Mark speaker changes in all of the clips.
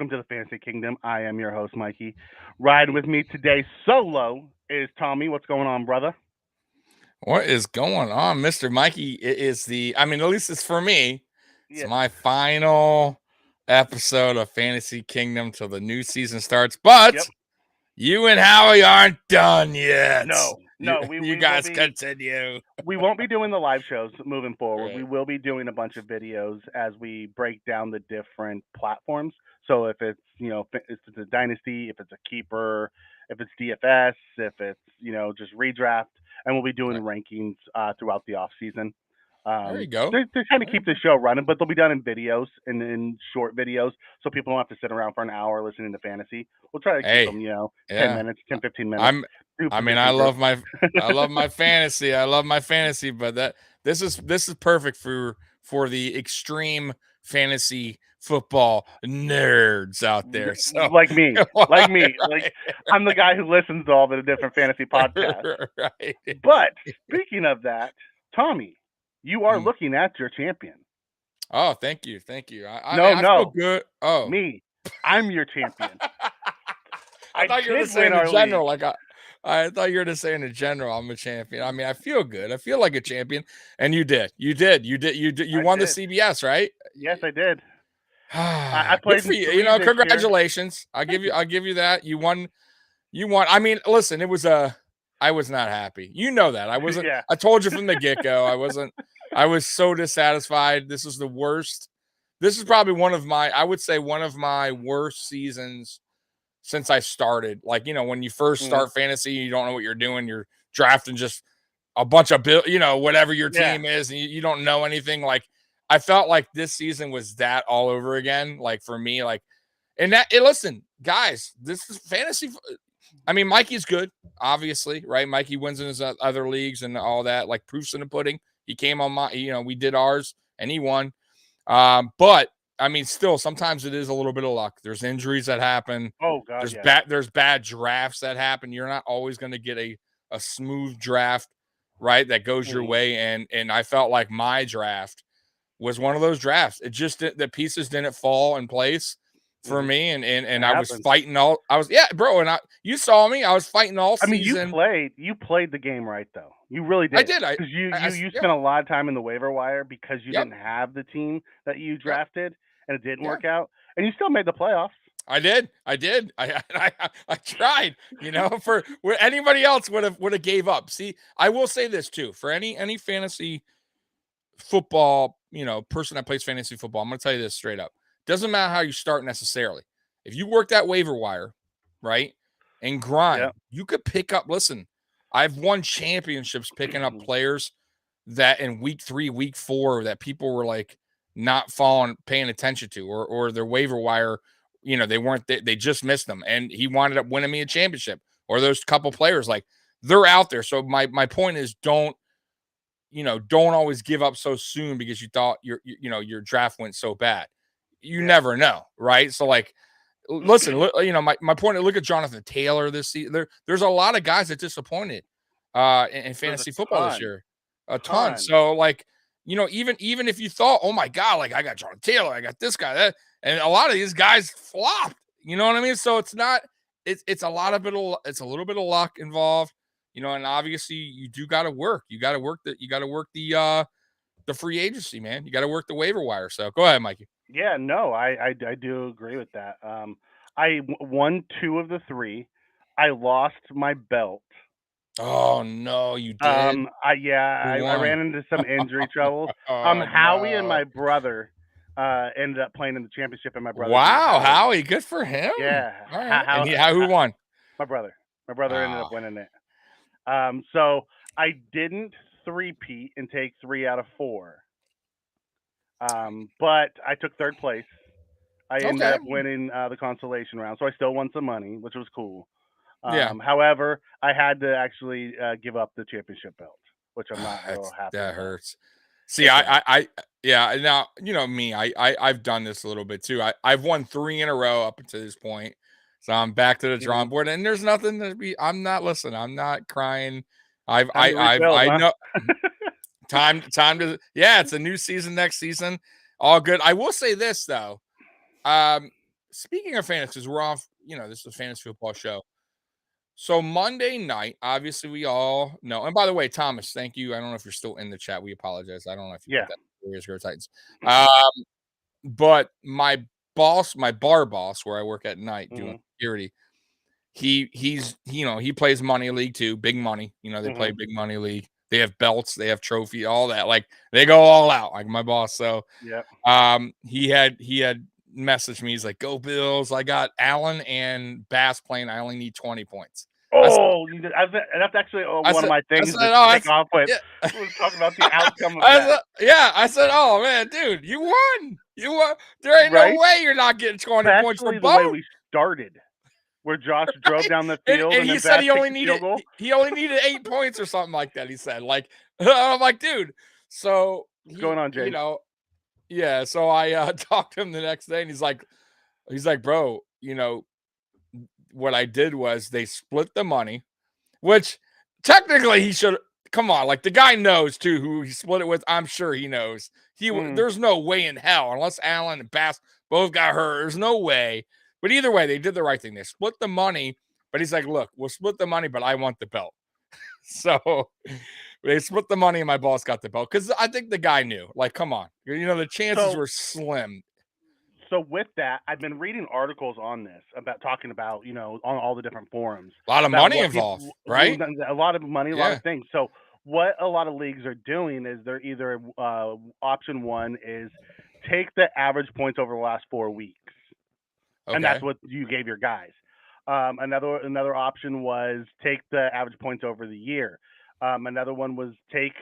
Speaker 1: Welcome to the Fantasy Kingdom. I am your host, Mikey. Riding with me today solo is Tommy. What's going on, brother?
Speaker 2: What is going on, Mr. Mikey? It is at least it's for me. It's
Speaker 1: Yeah.
Speaker 2: my final episode of Fantasy Kingdom till the new season starts. But
Speaker 1: Yep.
Speaker 2: you and Howie aren't done yet.
Speaker 1: No.
Speaker 2: You guys continue.
Speaker 1: We won't be doing the live shows moving forward.
Speaker 2: Right.
Speaker 1: We will be doing a bunch of videos as we break down the different platforms. So if it's if it's a dynasty, if it's a keeper, if it's DFS, if it's just redraft, and we'll be doing rankings throughout the off season.
Speaker 2: There you go.
Speaker 1: To kind of keep the show running, but they'll be done in videos and in short videos, so people don't have to sit around for an hour listening to fantasy. We'll try to keep them, 10 minutes, 10, 15 minutes.
Speaker 2: I love my fantasy. I love my fantasy, but this is perfect for the extreme fantasy football nerds out there. So
Speaker 1: like me. Like I'm the guy who listens to all the different fantasy podcasts.
Speaker 2: Right.
Speaker 1: But speaking of that, Tommy, you are looking at your champion.
Speaker 2: Oh, thank you.
Speaker 1: I
Speaker 2: feel good. Oh,
Speaker 1: me, I'm your champion.
Speaker 2: I thought you were saying in general. Like I thought you were just saying in general, I'm a champion. I mean, I feel good. I feel like a champion, and you did. You won the CBS, right?
Speaker 1: Yes, I did.
Speaker 2: I played for you. Congratulations. I'll give you that. You won. I mean, listen, I was not happy. You know that. I wasn't.
Speaker 1: Yeah.
Speaker 2: I told you from the get-go. I wasn't. I was so dissatisfied. This is the worst. This is probably one of my worst seasons since I started. Like, when you first start fantasy, you don't know what you're doing. You're drafting just a bunch of whatever your team is, and you don't know anything. Like, I felt like this season was that all over again. Like, for me, listen, guys, this is fantasy. I mean, Mikey's good, obviously, right? Mikey wins in his other leagues and all that, like proofs in the pudding. He came on we did ours and he won. But I mean, still, sometimes it is a little bit of luck. There's injuries that happen.
Speaker 1: Oh God,
Speaker 2: there's bad drafts that happen. You're not always going to get a smooth draft, right? That goes your way. And I felt like my draft was one of those drafts. It just the pieces didn't fall in place for me, and I was fighting you saw me. I was fighting all season.
Speaker 1: I mean, you played the game right though. You really did.
Speaker 2: I did.
Speaker 1: Because you spent a lot of time in the waiver wire because you didn't have the team that you drafted, and it didn't work out, and you still made the playoffs.
Speaker 2: I did. I tried. For anybody else would have gave up. See, I will say this too. For any fantasy football, person that plays fantasy football, I'm going to tell you this straight up. Doesn't matter how you start necessarily. If you work that waiver wire, right, and grind, you could pick up. Listen, I've won championships picking up players that in week 3, week 4, that people were like not paying attention to, or their waiver wire, they just missed them, and he wound up winning me a championship. Or those couple players, like, they're out there. So my point is, don't always give up so soon because you thought your draft went so bad. You never know, right? So, like, listen, my point is, look at Jonathan Taylor this season. There's a lot of guys that disappointed in fantasy football this year. A ton. So, like, even if you thought, oh my God, like, I got Jonathan Taylor, I got this guy, that, and a lot of these guys flopped. You know what I mean? So it's a little bit of luck involved, and obviously you do got to work. You got to work the free agency, man. You got to work the waiver wire. So go ahead, Mikey.
Speaker 1: Yeah, no, I do agree with that. I won 2 of the 3. I lost my belt.
Speaker 2: Oh no, you did.
Speaker 1: I ran into some injury troubles. Howie and my brother ended up playing in the championship, and my brother.
Speaker 2: Wow, Howie, good for him.
Speaker 1: Yeah.
Speaker 2: Right. Who won?
Speaker 1: My brother. My brother ended up winning it. So I didn't three-peat and take 3 out of 4. But I took 3rd place. I ended up winning the consolation round, so I still won some money, which was cool. However, I had to actually give up the championship belt, which I'm not real happy.
Speaker 2: That hurts. See, now, me, I've done this a little bit too. I've won 3 in a row up until this point. So I'm back to the drawing board, and there's nothing to be. I'm not crying. I know. Time to. Yeah, it's a new season next season. All good. I will say this though. speaking of fantasy, we're off. This is a fantasy football show. So Monday night, obviously, we all know. And by the way, Thomas, thank you. I don't know if you're still in the chat. We apologize. I don't know if you
Speaker 1: Yeah.
Speaker 2: put that Warriors Go Titans. But my bar boss, where I work at night doing security, he plays money league too, big money. They play big money league. They have belts, they have trophy, all that. Like they go all out, like my boss. So he had messaged me. He's like, "Go Bills! I got Allen and Bass playing. I only need 20 points."
Speaker 1: Oh, that's actually one of my things to take off with. We're talking about the outcome of that.
Speaker 2: I said, "Oh man, dude, you won. You won. There ain't no way you're not getting 20 points for
Speaker 1: the way we started, where Josh drove down the field
Speaker 2: and he said he only needed 8 points or something like that. He said, like, I'm like, dude. So
Speaker 1: what's going on, Jay?
Speaker 2: Yeah. So I talked to him the next day, and he's like, bro, what I did was they split the money, which technically he should. Come on, like the guy knows too who he split it with. I'm sure he knows. There's no way in hell, unless Allen and Bass both got hurt. There's no way. But either way, they did the right thing. They split the money. But he's like, look, we'll split the money, but I want the belt. So they split the money, and my boss got the belt because I think the guy knew. Like, come on, the chances were slim.
Speaker 1: So with that, I've been reading articles on this talking about, on all the different forums.
Speaker 2: A lot of money involved, right?
Speaker 1: A lot of money, a lot of things. So what a lot of leagues are doing is they're either option one is take the average points over the last 4 weeks. Okay. And that's what you gave your guys. Another option was take the average points over the year. Another one was take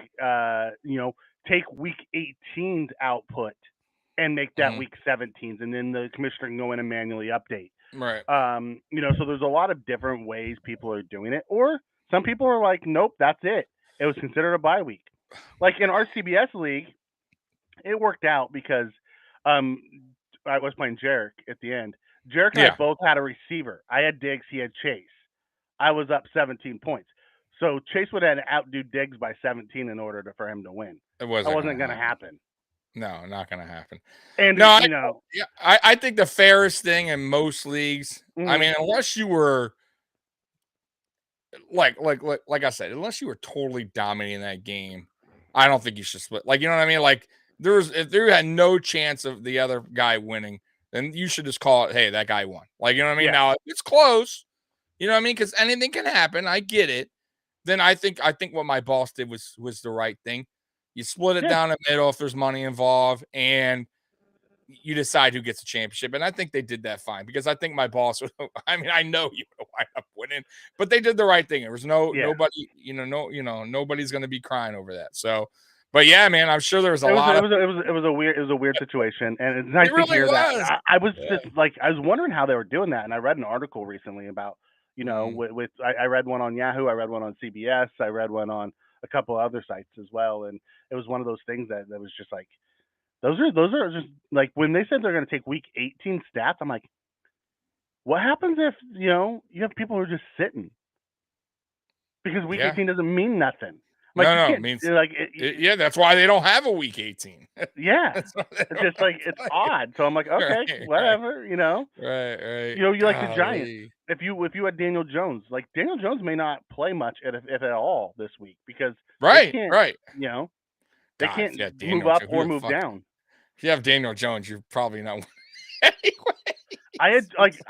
Speaker 1: week 18's output and make that week 17's, and then the commissioner can go in and manually update.
Speaker 2: Right.
Speaker 1: So there's a lot of different ways people are doing it, or some people are like, nope, that's it. It was considered a bye week. Like in our CBS league, it worked out because I was playing Jarek at the end. Jarek and I both had a receiver. I had Diggs, he had Chase. I was up 17 points. So Chase would have outdo Diggs by 17 in order for him to win.
Speaker 2: It wasn't
Speaker 1: going to happen.
Speaker 2: No, not going to happen.
Speaker 1: And
Speaker 2: no, I think the fairest thing in most leagues. I mean, unless you were like I said, unless you were totally dominating that game, I don't think you should split. Like, you know what I mean? Like, if there had no chance of the other guy winning, then you should just call it, hey, that guy won. Like, you know what I mean? Now it's close. You know what I mean? Because anything can happen. I get it. Then I think what my boss did was the right thing. You split it down the middle if there's money involved, and you decide who gets the championship. And I think they did that fine because I think my boss would. I mean, I know you would wind up winning, but they did the right thing. There was nobody. Nobody's going to be crying over that. So, but yeah, man, I'm sure there was a lot.
Speaker 1: It was a weird situation, and it's nice to hear that. I was just like, I was wondering how they were doing that, and I read an article recently about. I read one on Yahoo, I read one on CBS, I read one on a couple other sites as well, and it was one of those things that was just like, those are just like when they said they're going to take week 18 stats. I'm like, what happens if you have people who are just sitting because week 18 doesn't mean nothing. Like,
Speaker 2: no, it means like that's why they don't have a week 18.
Speaker 1: It's just like it's odd. So I'm like, okay, whatever,
Speaker 2: Right.
Speaker 1: You like the Giants. If you had Daniel Jones, like Daniel Jones may not play much if at all this week because
Speaker 2: they can't move up or move down. If you have Daniel Jones, you're probably not
Speaker 1: anyway. I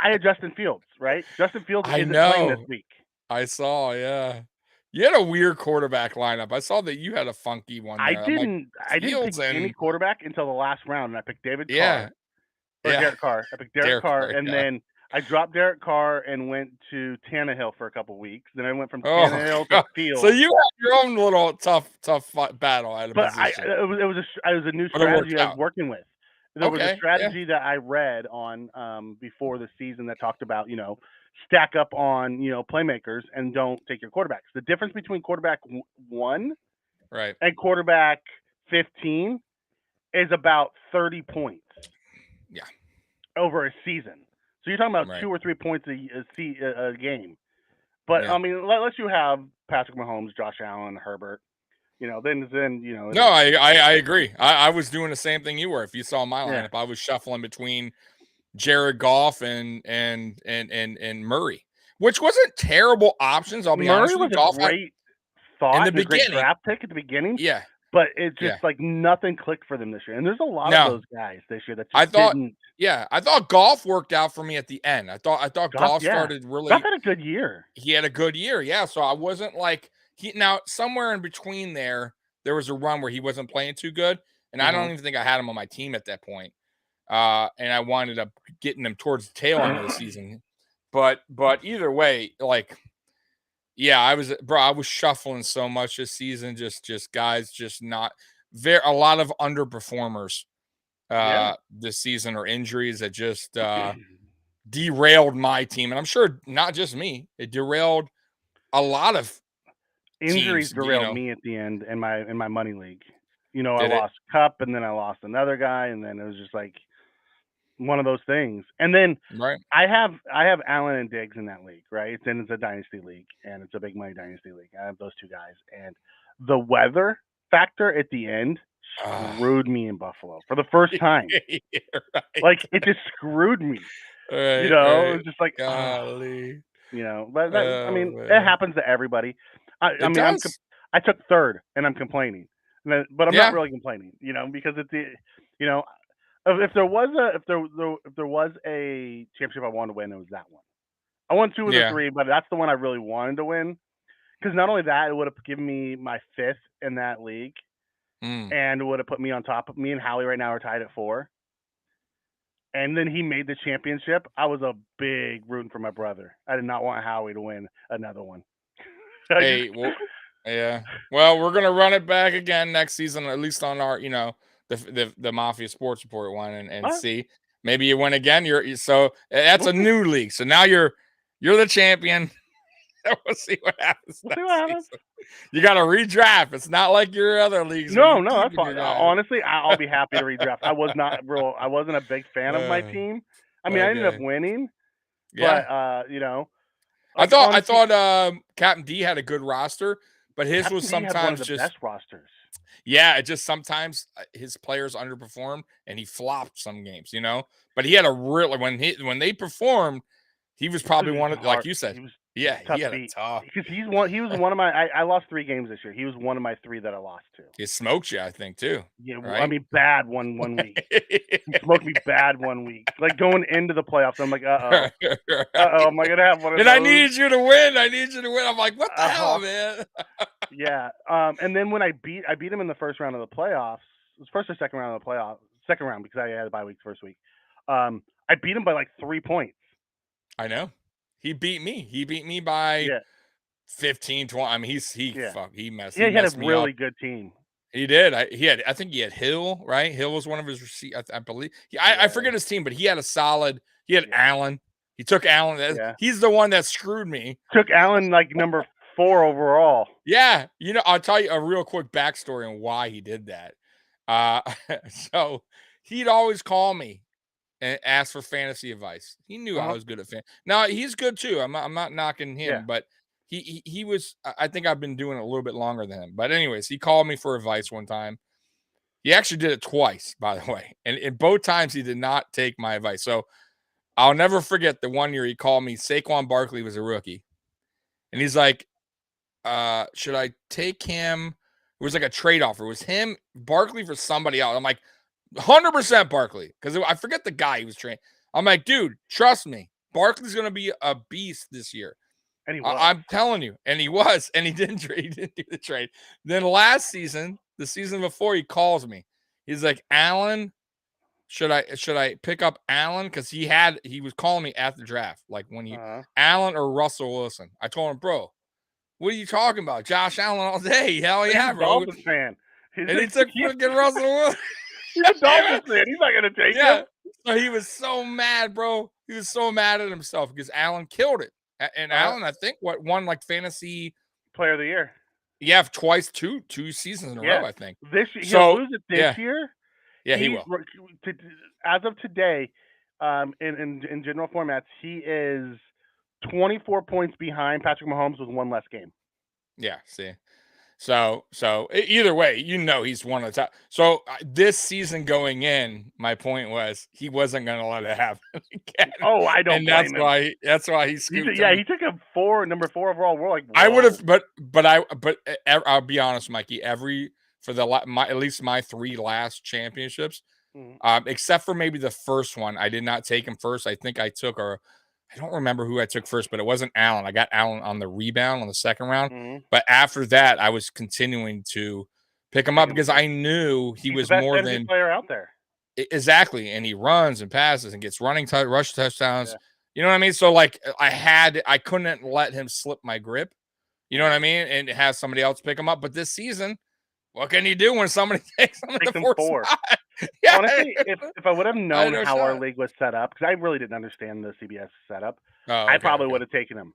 Speaker 1: had Justin Fields, right? Justin Fields isn't playing this week.
Speaker 2: I saw, You had a weird quarterback lineup. I saw that you had a funky one.
Speaker 1: I didn't pick any quarterback until the last round, and I picked David Carr. Derek Carr. I picked Derek Carr, and then I dropped Derek Carr and went to Tannehill for a couple weeks. Then I went from Tannehill to Fields.
Speaker 2: So you had your own little tough battle at a position.
Speaker 1: It was a new strategy I was working with. There was a strategy that I read on before the season that talked about, stack up on, playmakers and don't take your quarterbacks. The difference between quarterback 1 and quarterback 15 is about 30 points.
Speaker 2: Yeah.
Speaker 1: Over a season. So you're talking about 2 or 3 points a game. But I mean, unless you have Patrick Mahomes, Josh Allen, Herbert, then.
Speaker 2: No, I agree. I was doing the same thing you were. If you saw my lineup, I was shuffling between Jared Goff and Murray, which wasn't terrible options. I'll be honest
Speaker 1: Murray
Speaker 2: with
Speaker 1: was
Speaker 2: you.
Speaker 1: a
Speaker 2: Goff had
Speaker 1: great
Speaker 2: in
Speaker 1: thought
Speaker 2: the
Speaker 1: and a great
Speaker 2: beginning.
Speaker 1: draft pick at the beginning,
Speaker 2: Yeah,
Speaker 1: but it's just
Speaker 2: yeah.
Speaker 1: like nothing clicked for them this year. And there's a lot of
Speaker 2: No,
Speaker 1: those guys this year that
Speaker 2: I
Speaker 1: just
Speaker 2: thought,
Speaker 1: didn't.
Speaker 2: yeah, I thought Goff worked out for me at the end. I thought
Speaker 1: Goff,
Speaker 2: Goff
Speaker 1: yeah,
Speaker 2: started
Speaker 1: Goff
Speaker 2: really.
Speaker 1: had a good year.
Speaker 2: He had a good year, yeah. So I wasn't like now somewhere in between there was a run where he wasn't playing too good, and I don't even think I had him on my team at that point. And I wound up getting him towards the tail end of the season. But either way, like, yeah, I was shuffling so much this season, just guys, just not a lot of underperformers
Speaker 1: Yeah.
Speaker 2: this season, or injuries that just derailed my team. And I'm sure not just me, it derailed a lot of
Speaker 1: Injuries
Speaker 2: teams,
Speaker 1: derailed me at the end in my money league. I
Speaker 2: did it?
Speaker 1: lost Cup, and then I lost another guy, and then it was just like one of those things. And then
Speaker 2: Right.
Speaker 1: I have Allen and Diggs in that league, right? It's a dynasty league, and it's a big money dynasty league. I have those two guys, and the weather factor at the end screwed me in Buffalo for the first time.
Speaker 2: Yeah, right.
Speaker 1: Like, it just screwed me.
Speaker 2: Right,
Speaker 1: It
Speaker 2: right.
Speaker 1: was just like,
Speaker 2: Golly.
Speaker 1: but I
Speaker 2: Oh,
Speaker 1: mean, it
Speaker 2: man.
Speaker 1: happens to everybody. I
Speaker 2: It
Speaker 1: mean,
Speaker 2: does.
Speaker 1: I took third, and I'm complaining, but I'm not
Speaker 2: Yeah.
Speaker 1: really complaining, because it's you know, if there was a championship I wanted to win, it was that one. I won 2 of the
Speaker 2: Yeah.
Speaker 1: 3, but that's the one I really wanted to win. Because not only that, it would have given me my 5th in that league,
Speaker 2: Mm.
Speaker 1: and it would have put me on top. Me and Howie right now are tied at 4. And then he made the championship. I was a big rooting for my brother. I did not want Howie to win another one.
Speaker 2: Hey, well, yeah. Well, we're gonna run it back again next season, at least on our, the Mafia Sports Report one, and see. Maybe you win again. So that's a new league. So now you're the champion. We'll see what happens. You got to redraft. It's not like your other leagues.
Speaker 1: No, that's fine. Honestly, I'll be happy to redraft. I wasn't a big fan of my team. I mean, I ended up winning, but
Speaker 2: I thought Captain D had a good roster, but his
Speaker 1: Captain
Speaker 2: was
Speaker 1: D
Speaker 2: sometimes
Speaker 1: had one of the
Speaker 2: just
Speaker 1: best rosters.
Speaker 2: Yeah, it just sometimes his players underperformed and he flopped some games, But he had a real when they performed, he was probably one of, like you said. He had a tough.
Speaker 1: Because he was one of my. I lost 3 games this year. He was one of my 3 that I lost to.
Speaker 2: He smoked you, I think, too.
Speaker 1: Yeah,
Speaker 2: right?
Speaker 1: I mean, bad one week. He smoked me bad one week. Like, going into the playoffs, I'm like,
Speaker 2: Right.
Speaker 1: am I gonna have one of
Speaker 2: and
Speaker 1: those?
Speaker 2: I need you to win. I'm like, what the hell, man?
Speaker 1: Yeah. And then when I beat him in the first round of the playoffs, it was first or second round of the playoffs. Second round, because I had a bye week first week. I beat him by like 3 points.
Speaker 2: I know. He beat me. He beat me by 15, 20. I mean, he messed.
Speaker 1: Yeah, he had a
Speaker 2: me
Speaker 1: really
Speaker 2: up.
Speaker 1: good team.
Speaker 2: He did. I think he had Hill, right? Hill was one of his receivers, I believe. I forget his team, but he had a solid. He had Allen. He took Allen. He's the one that screwed me.
Speaker 1: Took Allen like number 4 overall.
Speaker 2: Yeah, I'll tell you a real quick backstory on why he did that. So he'd always call me and ask for fantasy advice. He knew I was good at Now he's good too. I'm not knocking him, but he was. I think I've been doing it a little bit longer than him. But anyways, he called me for advice one time. He actually did it twice, by the way, and both times he did not take my advice. So I'll never forget the one year he called me. Saquon Barkley was a rookie, and he's like, "Should I take him?" It was like a trade offer. It was him, Barkley, for somebody else. I'm like, 100% Barkley, because I forget the guy he was training. I'm like, dude, trust me, Barkley's going to be a beast this year.
Speaker 1: And he was.
Speaker 2: I'm telling you, and he was, and he didn't do the trade. Then last season, the season before, he calls me. He's like, Allen, should I pick up Allen? Because he was calling me at the draft, like when Allen or Russell Wilson. I told him, bro, what are you talking about? Josh Allen all day. Hell yeah, bro.
Speaker 1: Dolphins fan.
Speaker 2: And he took freaking Russell Wilson.
Speaker 1: He's a Dolphins fan. He's not gonna take him.
Speaker 2: So he was so mad, bro. He was so mad at himself because Allen killed it. And Allen, I think, won like fantasy
Speaker 1: player of the year.
Speaker 2: Yeah, twice, two seasons in a row, I think.
Speaker 1: This year, he'll lose it this year.
Speaker 2: Yeah, he will.
Speaker 1: As of today, in general formats, he is 24 points behind Patrick Mahomes with 1 less game.
Speaker 2: Yeah, see. So either way, he's one of the top. So this season going in, my point was he wasn't going to let it happen again,
Speaker 1: Oh, I don't
Speaker 2: and that's
Speaker 1: blame him.
Speaker 2: why he scooped
Speaker 1: Yeah,
Speaker 2: him.
Speaker 1: he took him number 4 overall. We're like,
Speaker 2: I would
Speaker 1: whoa.
Speaker 2: have, but I'll be honest, Mikey. At least my 3 last championships, except for maybe the first one, I did not take him first. I think I don't remember who I took first, but it wasn't Allen. I got Allen on the rebound on the second round. But after that, I was continuing to pick him up because I knew he was
Speaker 1: the best
Speaker 2: more
Speaker 1: fantasy
Speaker 2: than
Speaker 1: player out there.
Speaker 2: Exactly, and he runs and passes and gets rush touchdowns.
Speaker 1: Yeah.
Speaker 2: You know what I mean? So like I couldn't let him slip my grip. You know what I mean? And have somebody else pick him up. But this season, what can you do when somebody takes him in the fourth spot?
Speaker 1: Yeah. Honestly, if I would have known how our
Speaker 2: shot.
Speaker 1: league was set up, because I really didn't understand the CBS setup,
Speaker 2: okay,
Speaker 1: I probably would have taken him,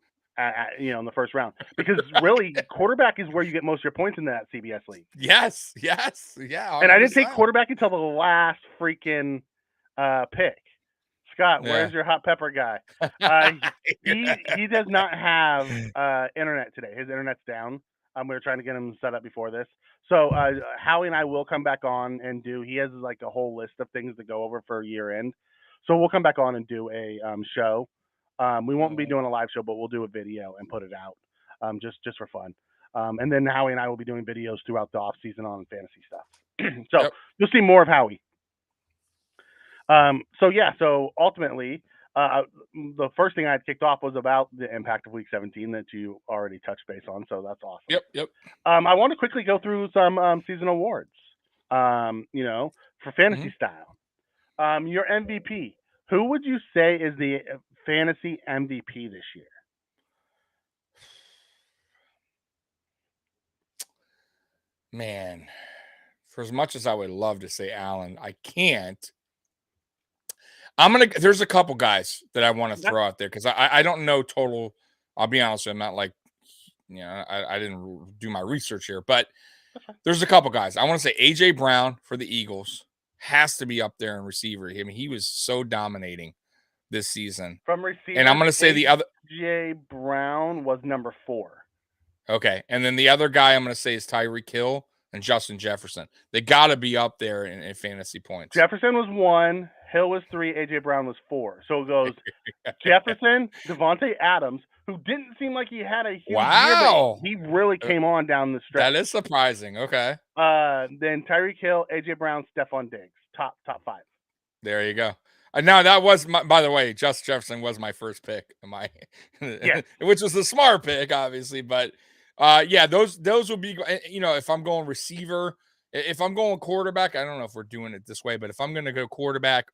Speaker 1: in the first round. Because really, quarterback is where you get most of your points in that CBS league.
Speaker 2: Yes, yeah. 100%.
Speaker 1: And I didn't take quarterback until the last freaking pick. Scott, where's your hot pepper guy? He does not have internet today. His internet's down. We were trying to get him set up before this. So Howie and I will come back on and he has like a whole list of things to go over for year end. So we'll come back on and do a show. We won't be doing a live show, but we'll do a video and put it out just for fun. And then Howie and I will be doing videos throughout the off season on fantasy stuff. So you'll see more of Howie. So ultimately, the first thing I had kicked off was about the impact of Week 17 that you already touched base on. So that's awesome.
Speaker 2: Yep.
Speaker 1: I want to quickly go through some season awards. For fantasy style. Your MVP. Who would you say is the fantasy MVP this year?
Speaker 2: Man, for as much as I would love to say Allen, I can't. There's a couple guys that I want to throw out there because I don't know total. I'll be honest, I'm not like, I didn't do my research here, but there's a couple guys. I want to say AJ Brown for the Eagles has to be up there in receiver. I mean, he was so dominating this season.
Speaker 1: From receiver,
Speaker 2: and I'm going to say the other
Speaker 1: AJ Brown was number 4.
Speaker 2: Okay, and then the other guy I'm going to say is Tyreek Hill and Justin Jefferson. They got to be up there in fantasy points.
Speaker 1: Jefferson was 1, Hill was 3, AJ Brown was 4. So it goes Jefferson, Devontae Adams, who didn't seem like he had a huge year, but he really came on down the stretch.
Speaker 2: That is surprising. Okay.
Speaker 1: Then Tyreek Hill, AJ Brown, Stephon Diggs, top 5.
Speaker 2: There you go. Now that was by the way, Justin Jefferson was my first pick, which was the smart pick, obviously, but. Those would be, if I'm going receiver, if I'm going quarterback, I don't know if we're doing it this way, but if I'm going to go quarterback,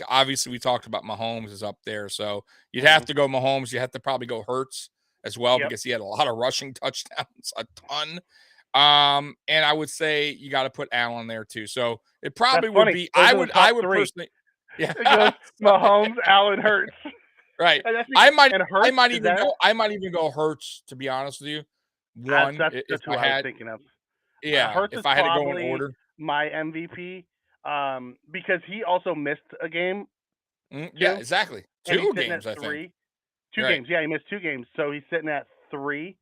Speaker 2: obviously we talked about Mahomes is up there. So you'd have to go Mahomes. You have to probably go Hurts as well, because he had a lot of rushing touchdowns, a ton. And I would say you got to put Allen there too. So it probably would be, I would personally,
Speaker 1: Mahomes, Allen, Hurts.
Speaker 2: Right. I might even go Hurts, to be honest with you. One,
Speaker 1: that's who I was thinking of.
Speaker 2: Yeah,
Speaker 1: Hurts
Speaker 2: if I had to go in order.
Speaker 1: My MVP, because he also missed a game.
Speaker 2: Yeah, exactly. 2 games, I think.
Speaker 1: 2 games. Yeah, he missed 2 games. So he's sitting at 3,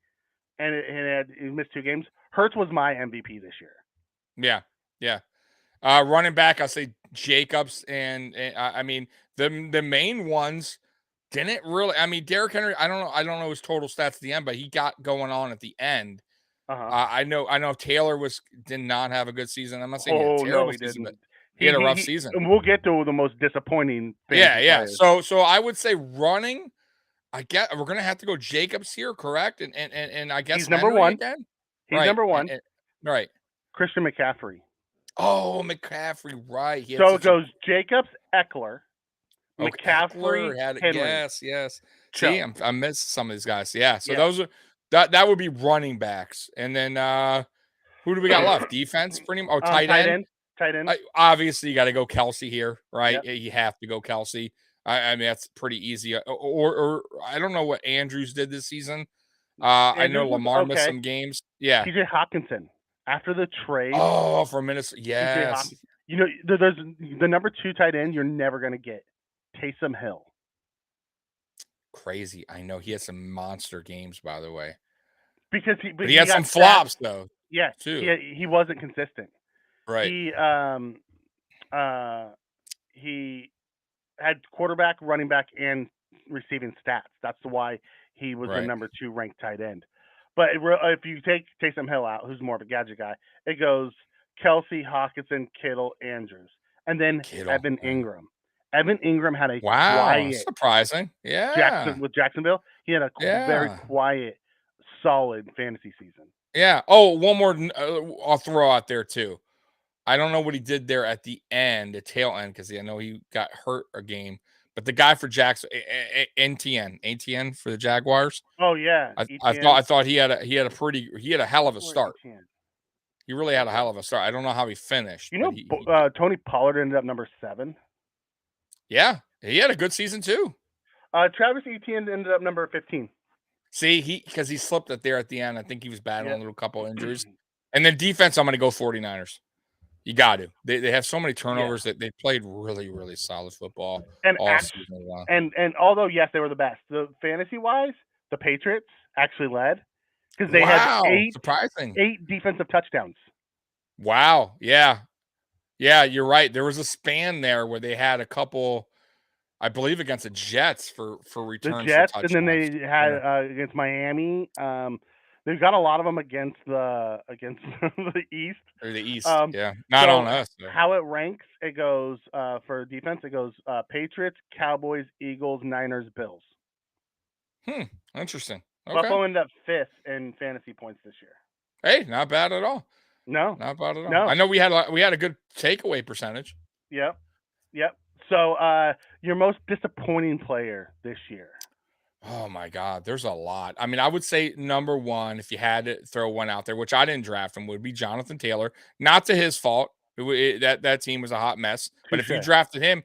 Speaker 1: and he missed 2 games. Hurts was my MVP this year.
Speaker 2: Yeah. Running back, I'll say Jacobs, and I mean the main ones. Didn't really. I mean, Derrick Henry. I don't know his total stats at the end, but he got going on at the end. I know Taylor did not have a good season. I'm not saying he had a terrible season, but he had a rough season.
Speaker 1: And we'll get to the most disappointing.
Speaker 2: Yeah. So I would say running. I guess we're gonna have to go Jacobs here, correct? And I guess
Speaker 1: he's number 1.
Speaker 2: Again?
Speaker 1: He's number 1.
Speaker 2: Right.
Speaker 1: Christian McCaffrey.
Speaker 2: Oh, McCaffrey. Right.
Speaker 1: So it goes Jacobs, Eckler. McCaffrey, Henry.
Speaker 2: Yes. See, I missed some of these guys. Yeah. So those are that would be running backs, and then who do we got left? Defense, pretty much. Tight end. Obviously, you got to go Kelsey here, right? Yep. You have to go Kelsey. I mean, that's pretty easy. Or I don't know what Andrews did this season. I know Lamar missed some games. Yeah.
Speaker 1: TJ Hawkinson after the trade.
Speaker 2: Oh, for Minnesota. Yes.
Speaker 1: There's the number 2 tight end you're never gonna get. Taysom Hill.
Speaker 2: Crazy. I know he had some monster games, by the way.
Speaker 1: because
Speaker 2: but he had some
Speaker 1: got
Speaker 2: flops though,
Speaker 1: Yeah,
Speaker 2: too.
Speaker 1: he wasn't consistent.
Speaker 2: Right.
Speaker 1: He he had quarterback, running back, and receiving stats. That's why he was the
Speaker 2: Right.
Speaker 1: number 2 ranked tight end. But if you take Taysom Hill out, who's more of a gadget guy, it goes Kelsey, Hockenson, Kittle, Andrews, and then
Speaker 2: Kittle.
Speaker 1: Evan
Speaker 2: Yeah.
Speaker 1: Ingram. Evan Ingram had a
Speaker 2: Wow.
Speaker 1: quiet
Speaker 2: Surprising. Yeah.
Speaker 1: Jacksonville. He had a very
Speaker 2: Yeah.
Speaker 1: quiet, solid fantasy season.
Speaker 2: Yeah. Oh, one more I'll throw out there too. I don't know what he did there at the end, the tail end, because I know he got hurt a game. But the guy for Jackson, ATN for the Jaguars.
Speaker 1: Oh yeah,
Speaker 2: I thought he had a hell of a start.
Speaker 1: ETN.
Speaker 2: He really had a hell of a start. I don't know how he finished.
Speaker 1: You
Speaker 2: but
Speaker 1: know, Tony Pollard ended up number 7.
Speaker 2: Yeah, he had a good season too.
Speaker 1: Travis Etienne ended up number 15.
Speaker 2: See, because he slipped it there at the end. I think he was battling a little couple injuries. And then defense, I'm going to go 49ers. You got to. They have so many turnovers that they played really, really solid football all season long.
Speaker 1: And although, yes, they were the best, the fantasy-wise, the Patriots actually led because they had
Speaker 2: surprising
Speaker 1: 8 defensive touchdowns.
Speaker 2: Wow. Yeah. Yeah, you're right. There was a span there where they had a couple, I believe, against the Jets for returns.
Speaker 1: The Jets, and then they had against Miami. They've got a lot of them against the East.
Speaker 2: Or the East, yeah. Not on us.
Speaker 1: Though. How it ranks, it goes for defense, it goes Patriots, Cowboys, Eagles, Niners, Bills.
Speaker 2: Interesting. Okay.
Speaker 1: Buffalo ended up 5th in fantasy points this year.
Speaker 2: Hey, not bad at all.
Speaker 1: No.
Speaker 2: Not bad at all.
Speaker 1: No.
Speaker 2: I know we had a good takeaway percentage.
Speaker 1: Yep. So your most disappointing player this year?
Speaker 2: Oh my God, there's a lot. I mean, I would say number 1, if you had to throw one out there, which I didn't draft him, would be Jonathan Taylor. Not to his fault. That team was a hot mess. But if you drafted him,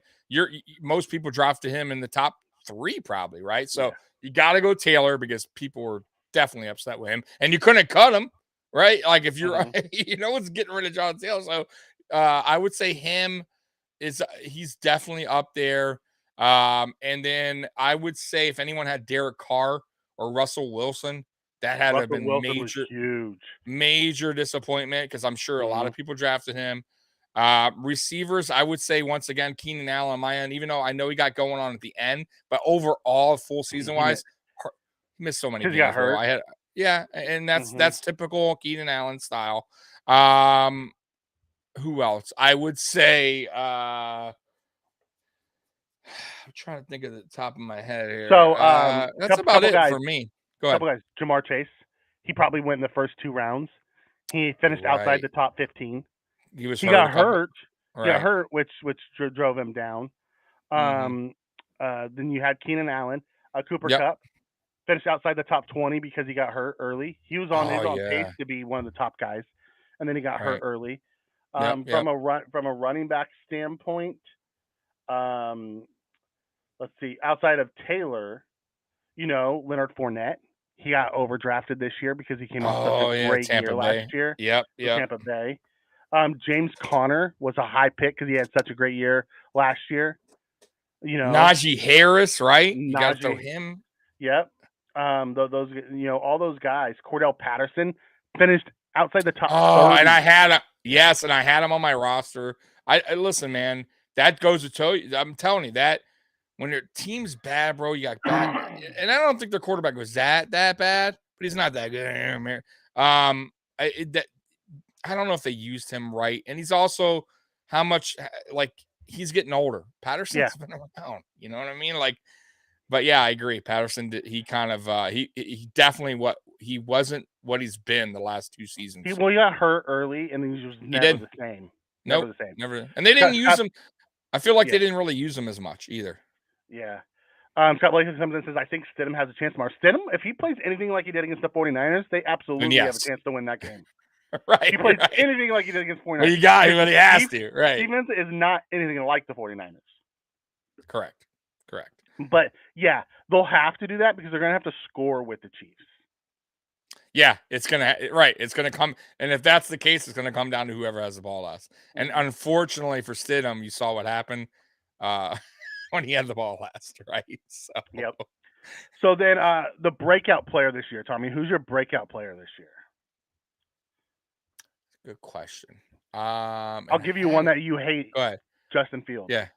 Speaker 2: most people drafted him in the top 3 probably, right? So you got to go Taylor because people were definitely upset with him, and you couldn't cut him, right? Like if you're, no one's getting rid of Jonathan Taylor. So I would say he's definitely up there. And then I would say if anyone had Derek Carr or Russell Wilson, that had to have been major disappointment because I'm sure a lot of people drafted him. Receivers, I would say once again, Keenan Allen on my end, even though I know he got going on at the end, but overall, full season wise, he missed so many games.
Speaker 1: He got hurt.
Speaker 2: And that's typical Keenan Allen style. Who else? I would say I'm trying to think of the top of my head here.
Speaker 1: So
Speaker 2: that's about it for me. Go ahead.
Speaker 1: Couple guys. Ja'Marr Chase. He probably went in the first 2 rounds. He finished outside the top 15.
Speaker 2: He
Speaker 1: got hurt. He got hurt, which drove him down. Then you had Keenan Allen, Cooper Kupp, finished outside the top 20 because he got hurt early. He was on pace to be one of the top guys, and then he got hurt early. From a running back standpoint, let's see. Outside of Taylor, Leonard Fournette, he got overdrafted this year because he came off such a great year last year.
Speaker 2: Yep.
Speaker 1: Tampa Bay. James Conner was a high pick because he had such a great year last year.
Speaker 2: Najee Harris, right? You got to throw him.
Speaker 1: Yep. Those all those guys. Cordell Patterson finished outside the top.
Speaker 2: And I had him on my roster. I listen, man. That goes to tell you. I'm telling you that when your team's bad, bro, you got bad. And I don't think their quarterback was that bad, but he's not that good. I don't know if they used him right, and he's also how much he's getting older. Patterson's been around, you know what I mean? But yeah, I agree. Patterson, he kind of he definitely he wasn't what he's been the last 2 seasons.
Speaker 1: He got hurt early, and he was never the same. Never the same.
Speaker 2: Never. And they didn't use him. I feel like they didn't really use him as much either.
Speaker 1: Yeah. Scott Blake comes in and says, I think Stidham has a chance tomorrow. Stidham, if he plays anything like he did against the 49ers, they absolutely have a chance to win that game.
Speaker 2: Right.
Speaker 1: He plays anything like he did against 49ers.
Speaker 2: Well, you got him, but he has to. Right.
Speaker 1: Stevens is not anything like the 49ers.
Speaker 2: Correct.
Speaker 1: But, yeah, they'll have to do that because they're going to have to score with the Chiefs.
Speaker 2: Yeah, it's going to come. And if that's the case, it's going to come down to whoever has the ball last. And unfortunately for Stidham, you saw what happened when he had the ball last, right? So.
Speaker 1: Yep. So then, the breakout player this year, Tommy. Who's your breakout player this year?
Speaker 2: Good question.
Speaker 1: I'll give you one that you hate.
Speaker 2: Go ahead.
Speaker 1: Justin Fields.
Speaker 2: Yeah.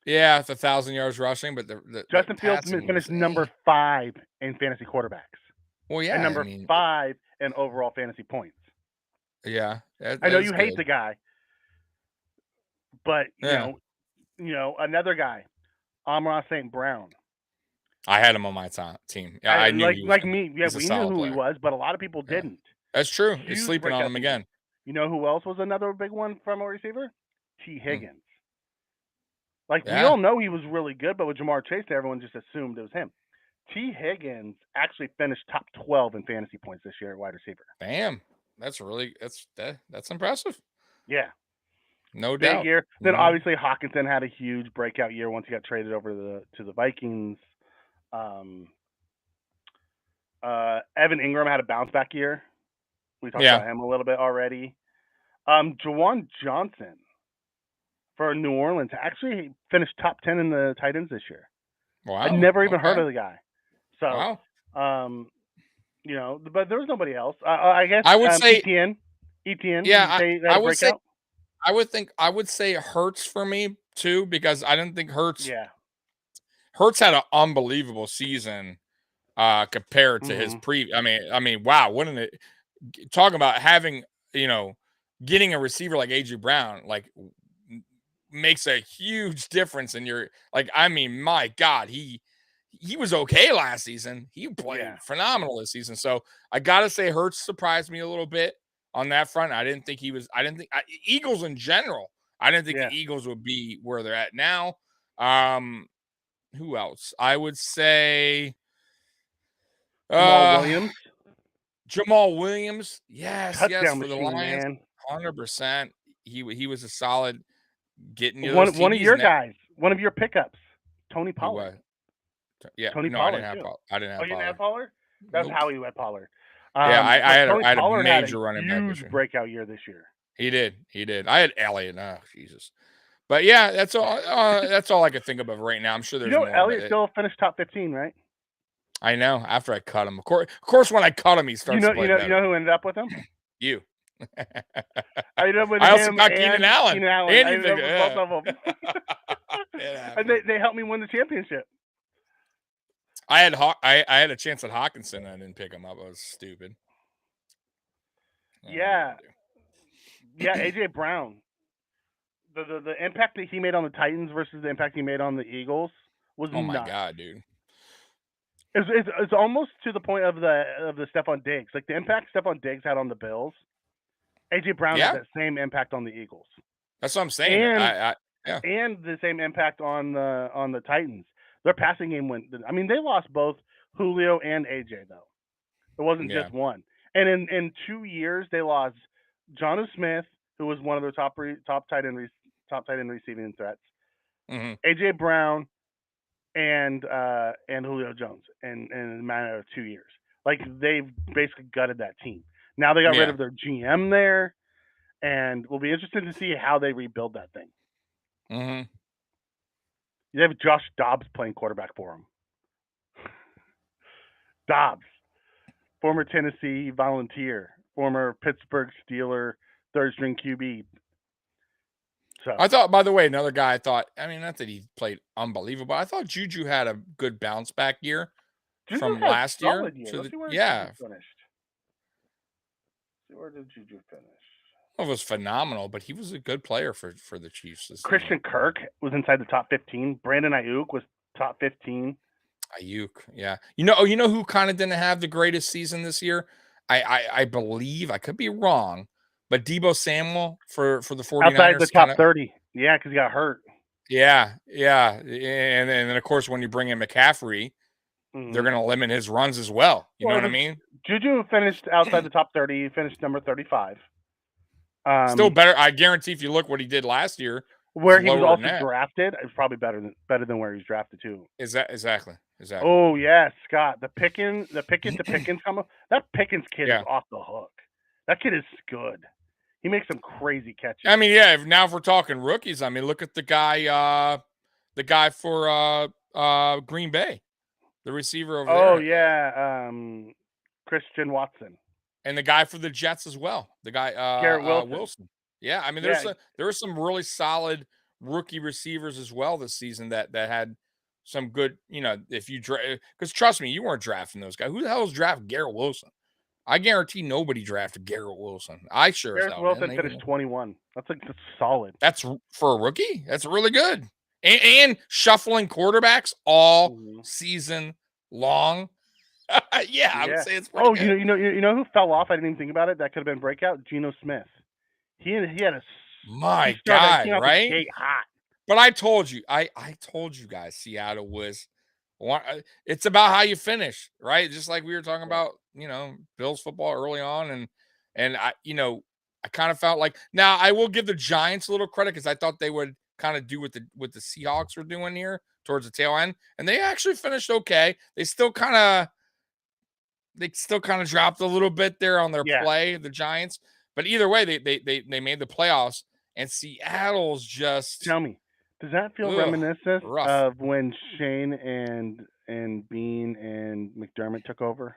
Speaker 2: Yeah, it's 1,000 yards rushing, but the
Speaker 1: Justin Fields
Speaker 2: passing
Speaker 1: finished
Speaker 2: was,
Speaker 1: number 5 in fantasy quarterbacks.
Speaker 2: Well, yeah,
Speaker 1: And number
Speaker 2: I mean,
Speaker 1: 5 in overall fantasy points.
Speaker 2: yeah.
Speaker 1: I know you hate the guy, but
Speaker 2: Yeah.
Speaker 1: you know another guy, Amon-Ra St. Brown.
Speaker 2: I had him on my team. Yeah, I knew he was
Speaker 1: me. Yeah, we knew who he was, but a lot of people didn't.
Speaker 2: That's true.
Speaker 1: Huge
Speaker 2: He's sleeping on
Speaker 1: breakout
Speaker 2: him
Speaker 1: season.
Speaker 2: again.
Speaker 1: You know who else was another big one from a receiver? T. Higgins. Like, we all know he was really good, but with Jamar Chase, everyone just assumed it was him. T. Higgins actually finished top 12 in fantasy points this year at wide receiver.
Speaker 2: Damn, that's really that's impressive.
Speaker 1: Yeah,
Speaker 2: no
Speaker 1: big
Speaker 2: doubt.
Speaker 1: year. Then obviously Hawkinson had a huge breakout year once he got traded over to the Vikings. Evan Ingram had a bounce back year. We talked about him a little bit already. Juwan Johnson for New Orleans actually finished top 10 in the tight ends this year.
Speaker 2: Wow.
Speaker 1: I'd never even heard of the guy. So,
Speaker 2: wow.
Speaker 1: You know, but there was nobody else. I guess
Speaker 2: I would say
Speaker 1: ETN.
Speaker 2: Yeah,
Speaker 1: I would say.
Speaker 2: I would say Hurts for me too, because I didn't think Hurts.
Speaker 1: Yeah.
Speaker 2: Hurts had an unbelievable season compared to his I mean, wow! Wouldn't it? Talking about having, getting a receiver like AJ Brown, like, makes a huge difference in your, like, I mean, my God, he was okay last season. He played phenomenal this season. So I gotta say, Hurts surprised me a little bit on that front. I didn't think Eagles in general. I didn't think the Eagles would be where they're at now. Who else? I would say Jamal Williams. Yes,
Speaker 1: touchdown
Speaker 2: for the
Speaker 1: machine,
Speaker 2: Lions.
Speaker 1: man.
Speaker 2: 100%. He was a solid getting you
Speaker 1: one of your guys, one of your pickups, Tony Pollard.
Speaker 2: Yeah,
Speaker 1: Tony
Speaker 2: Pollard.
Speaker 1: I didn't have Pollard. You didn't have Pollard? That's how he had Pollard.
Speaker 2: Yeah, I had
Speaker 1: a
Speaker 2: major running back.
Speaker 1: Huge breakout year this year.
Speaker 2: He did. I had Elliott. Oh, Jesus. But yeah, that's all. That's all I could think of right now. I'm sure there's more.
Speaker 1: Elliott still finished top 15, right?
Speaker 2: I know. After I cut him, of course, when I cut him, he starts.
Speaker 1: You know who ended up with him?
Speaker 2: You.
Speaker 1: I ended up with
Speaker 2: I
Speaker 1: him
Speaker 2: also got Keenan Allen.
Speaker 1: Keenan Allen. I ended up with both of them. And they helped me win the championship.
Speaker 2: I had a chance at Hawkinson. I didn't pick him up. I was stupid.
Speaker 1: Yeah, AJ Brown. The impact that he made on the Titans versus the impact he made on the Eagles was
Speaker 2: nuts. My God, dude.
Speaker 1: It's almost to the point of the Stephon Diggs. Like, the impact Stephon Diggs had on the Bills, AJ Brown had that same impact on the Eagles.
Speaker 2: That's what I'm saying.
Speaker 1: And the same impact on the Titans. Their passing game they lost both Julio and AJ, though. It wasn't just one. And in 2 years, they lost Jonnu Smith, who was one of their top tight end receiving threats, AJ Brown, and Julio Jones in a matter of 2 years. Like, they've basically gutted that team. Now they got rid of their GM there, and we'll be interested to see how they rebuild that thing.
Speaker 2: Mm-hmm.
Speaker 1: You have Josh Dobbs playing quarterback for him. Dobbs, former Tennessee Volunteer, former Pittsburgh Steeler, third-string QB. So
Speaker 2: I thought, by the way, another guy not that he played unbelievable. I thought Juju had a good bounce back year from last year.
Speaker 1: Let's see where Juju finished. Where did Juju finish?
Speaker 2: Well, it was phenomenal, but he was a good player for the Chiefs.
Speaker 1: Christian Kirk was inside the top 15. Brandon Ayuk was top 15.
Speaker 2: Ayuk, yeah. You know who kind of didn't have the greatest season this year? I believe, I could be wrong, but Deebo Samuel for the 49ers.
Speaker 1: Outside the top 30. Yeah, because he got hurt.
Speaker 2: Yeah. And then, of course, when you bring in McCaffrey, they're going to limit his runs as well. You know what I mean?
Speaker 1: Juju finished outside the top 30. He finished number 35.
Speaker 2: Still better. I guarantee if you look what he did last year,
Speaker 1: where he was also drafted, it's probably better than where he was drafted too.
Speaker 2: Exactly.
Speaker 1: Oh yeah, Scott, the Pickens combo. That Pickens kid is off the hook. That kid is good. He makes some crazy catches.
Speaker 2: I mean, now if we're talking rookies, I mean, look at the guy for Green Bay. the receiver over
Speaker 1: Oh
Speaker 2: there,
Speaker 1: yeah, Christian Watson,
Speaker 2: and the guy for the Jets as well. The guy
Speaker 1: Garrett Wilson.
Speaker 2: Wilson. Yeah, I mean,
Speaker 1: Yeah,
Speaker 2: there were some really solid rookie receivers as well this season that had some good. You know, if you because trust me, you weren't drafting those guys. Who the hell is drafting Garrett Wilson? I guarantee nobody drafted Garrett Wilson. I sure as
Speaker 1: Garrett
Speaker 2: hell
Speaker 1: Wilson
Speaker 2: didn't.
Speaker 1: finished 21. That's solid.
Speaker 2: That's for a rookie. That's really good. And shuffling quarterbacks all
Speaker 1: Mhm.
Speaker 2: season long. Yeah, I would
Speaker 1: Yeah.
Speaker 2: say it's pretty
Speaker 1: Oh,
Speaker 2: good.
Speaker 1: you know who fell off? I didn't even think about it. That could have been breakout. Geno Smith. He had a he
Speaker 2: My
Speaker 1: started. He
Speaker 2: God,
Speaker 1: came out the
Speaker 2: right?
Speaker 1: gate hot.
Speaker 2: But I told you, I told you guys, Seattle was. It's about how you finish, right? Just like we were talking
Speaker 1: Yeah.
Speaker 2: about, Bills football early on, and I kind of felt like now I will give the Giants a little credit because I thought they would kind of do what the Seahawks were doing here towards the tail end, and they actually finished okay. They still kind of dropped a little bit there on their
Speaker 1: Yeah.
Speaker 2: play, the Giants. But either way, they made the playoffs, and Seattle's just
Speaker 1: Tell me, does that feel
Speaker 2: ugh,
Speaker 1: reminiscent
Speaker 2: rough.
Speaker 1: of when Shane and Bean and McDermott took over?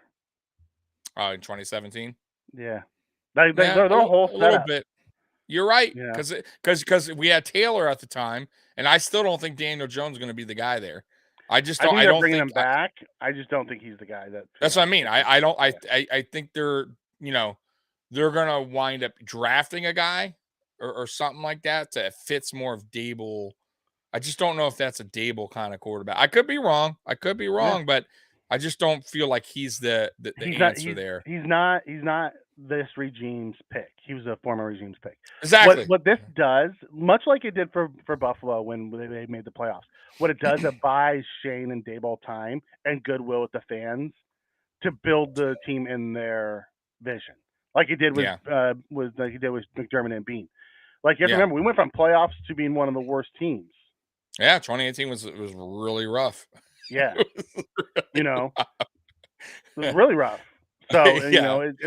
Speaker 2: In 2017.
Speaker 1: Yeah. Like
Speaker 2: Yeah,
Speaker 1: their whole
Speaker 2: a little
Speaker 1: setup.
Speaker 2: bit. You're right,
Speaker 1: Yeah.
Speaker 2: because we had Taylor at the time, and I still don't think Daniel Jones is going to be the guy there. I just
Speaker 1: I
Speaker 2: don't.
Speaker 1: think
Speaker 2: I
Speaker 1: they're
Speaker 2: don't
Speaker 1: bringing
Speaker 2: think.
Speaker 1: him back. I just don't think he's the guy that.
Speaker 2: That's what I mean. I don't.
Speaker 1: Yeah.
Speaker 2: I think they're gonna wind up drafting a guy or something like that that fits more of Dable. I just don't know if that's a Dable kind of quarterback. I could be wrong.
Speaker 1: Yeah.
Speaker 2: But I just don't feel like he's the
Speaker 1: He's not.
Speaker 2: answer there.
Speaker 1: He's not. He's not this regime's pick. He was a former regime's pick.
Speaker 2: Exactly.
Speaker 1: What this does, much like it did for Buffalo when they made the playoffs, what it does, it buys Shane and Daboll time and goodwill with the fans to build the team in their vision, like it did
Speaker 2: Yeah.
Speaker 1: with like he did with McDermott and Bean. Like you have to
Speaker 2: Yeah.
Speaker 1: remember, we went from playoffs to being one of the worst teams.
Speaker 2: Yeah. 2018 was really rough.
Speaker 1: Yeah, you know, it was really rough. So you know, it's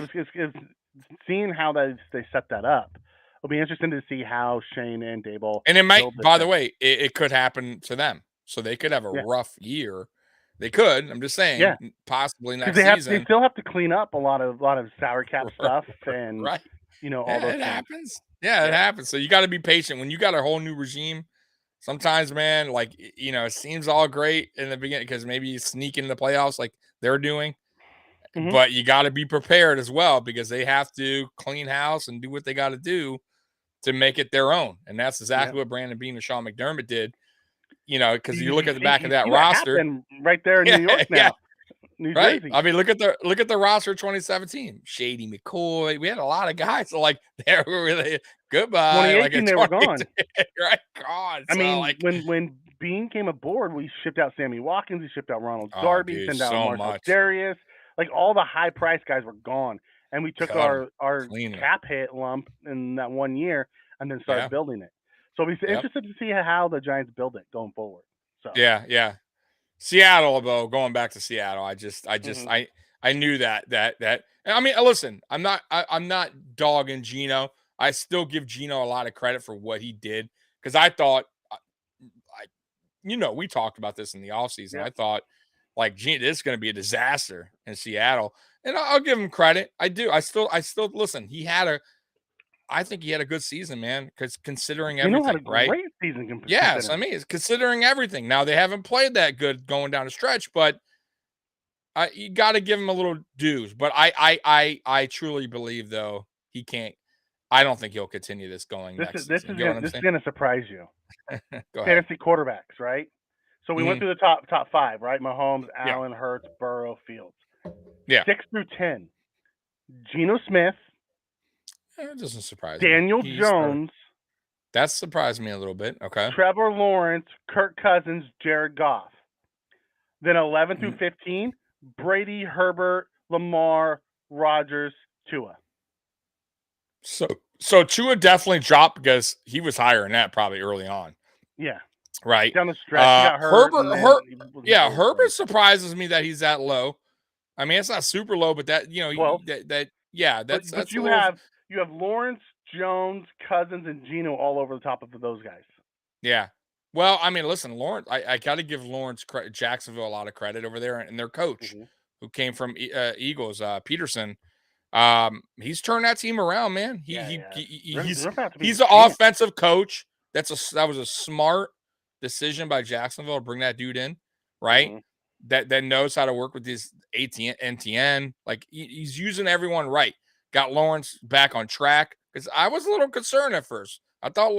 Speaker 1: seeing how they set that up. It'll be interesting to see how Shane and Daboll
Speaker 2: And it might,
Speaker 1: build this
Speaker 2: by the
Speaker 1: thing.
Speaker 2: way, it could happen to them. So they could have a
Speaker 1: Yeah,
Speaker 2: rough year. They could. I'm just saying,
Speaker 1: yeah,
Speaker 2: possibly
Speaker 1: because
Speaker 2: next
Speaker 1: they
Speaker 2: season.
Speaker 1: still have to clean up a lot of salary cap stuff and
Speaker 2: Right.
Speaker 1: all
Speaker 2: Yeah,
Speaker 1: those
Speaker 2: it
Speaker 1: things.
Speaker 2: happens. Yeah, it
Speaker 1: Yeah.
Speaker 2: happens. So you got to be patient when you got a whole new regime. Sometimes, man, like it seems all great in the beginning because maybe you sneak into the playoffs like they're doing,
Speaker 1: Hmm.
Speaker 2: but you got to be prepared as well because they have to clean house and do what they got to do to make it their own. And that's exactly what Brandon Beane and Sean McDermott did. Because you look at the back of that
Speaker 1: see what
Speaker 2: roster.
Speaker 1: happened right there in New York now,
Speaker 2: Yeah,
Speaker 1: New
Speaker 2: right.
Speaker 1: Jersey.
Speaker 2: I mean, look at the roster of 2017. Shady McCoy. We had a lot of guys. So like they were really goodbye. Like
Speaker 1: 2018, they were gone.
Speaker 2: Right, gone.
Speaker 1: I
Speaker 2: So
Speaker 1: mean,
Speaker 2: like,
Speaker 1: when Bean came aboard, we shipped out Sammy Watkins, we shipped out Ronald
Speaker 2: oh,
Speaker 1: Darby,
Speaker 2: dude,
Speaker 1: sent out
Speaker 2: so
Speaker 1: Marcel
Speaker 2: much.
Speaker 1: Darius. Like all the high price guys were gone, and we took
Speaker 2: Cut 'em.
Speaker 1: our
Speaker 2: Clean it.
Speaker 1: cap hit lump in that 1 year, and then started
Speaker 2: Yeah.
Speaker 1: building it. So we'll be
Speaker 2: Yep.
Speaker 1: interested to see how the Giants build it going forward. So
Speaker 2: Yeah. Seattle, though, going back to Seattle,
Speaker 1: Mhm.
Speaker 2: I knew that. I mean, listen, I'm not dogging Geno. I still give Geno a lot of credit for what he did because I thought, we talked about this in the offseason.
Speaker 1: yeah,
Speaker 2: I thought, like, gee, this is going to be a disaster in Seattle, and I'll give him credit. I do. I still listen. I think he had a good season, man, because considering
Speaker 1: Geno had a
Speaker 2: everything, right?
Speaker 1: great season.
Speaker 2: Yes, I
Speaker 1: considering.
Speaker 2: mean, it's considering everything. Now they haven't played that good going down the stretch, but you got to give him a little dues. But I truly believe though he can't. I don't think he'll continue this going next season. You know what I'm
Speaker 1: This is
Speaker 2: saying?
Speaker 1: gonna surprise you.
Speaker 2: Go ahead.
Speaker 1: Fantasy quarterbacks, right? So we went
Speaker 2: Mhm.
Speaker 1: through the top five, right? Mahomes,
Speaker 2: Yeah,
Speaker 1: Allen, Hurts, Burrow, Fields.
Speaker 2: yeah.
Speaker 1: 6 through 10. Geno Smith,
Speaker 2: It doesn't surprise me.
Speaker 1: Daniel Jones,
Speaker 2: That surprised me a little bit. Okay.
Speaker 1: Trevor Lawrence, Kirk Cousins, Jared Goff. Then 11 through
Speaker 2: Mhm.
Speaker 1: 15, Brady, Herbert, Lamar, Rodgers, Tua.
Speaker 2: So Tua definitely dropped because he was higher than that probably early on,
Speaker 1: Yeah.
Speaker 2: right?
Speaker 1: Down the stretch, he got hurt. and then he was
Speaker 2: Yeah,
Speaker 1: really
Speaker 2: Herbert
Speaker 1: close.
Speaker 2: surprises me that he's that low. I mean, it's not super low, but that
Speaker 1: Well,
Speaker 2: yeah,
Speaker 1: but
Speaker 2: that's a
Speaker 1: you
Speaker 2: little.
Speaker 1: have Lawrence, Jones, Cousins, and Geno all over the top of those guys.
Speaker 2: Yeah. Well, I mean, listen, Lawrence. I got to give Jacksonville a lot of credit over there, and their coach,
Speaker 1: Hmm.
Speaker 2: who came from Eagles, Peterson. He's turned that team around, man.
Speaker 1: Yeah, yeah.
Speaker 2: He's
Speaker 1: They're about to be
Speaker 2: he's
Speaker 1: the
Speaker 2: an
Speaker 1: champ.
Speaker 2: offensive coach. That was a smart decision by Jacksonville to bring that dude in, right?
Speaker 1: Hmm.
Speaker 2: That knows how to work with this NTN. Like he's using everyone right. Got Lawrence back on track because I was a little concerned at first. I thought,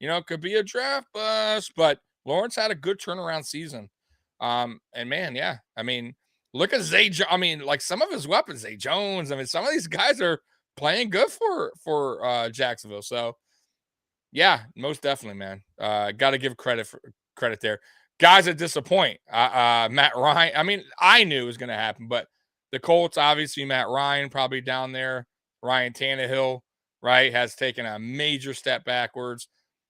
Speaker 2: it could be a draft bust, but Lawrence had a good turnaround season. And man, yeah, I mean, look at I mean, like some of his weapons, Zay Jones. I mean, some of these guys are playing good for Jacksonville. So yeah, most definitely, man. Got to give credit there. Guys that disappoint. Matt Ryan. I mean, I knew it was going to happen, but the Colts, obviously, Matt Ryan probably down there. Ryan Tannehill, right, has taken a major step backwards.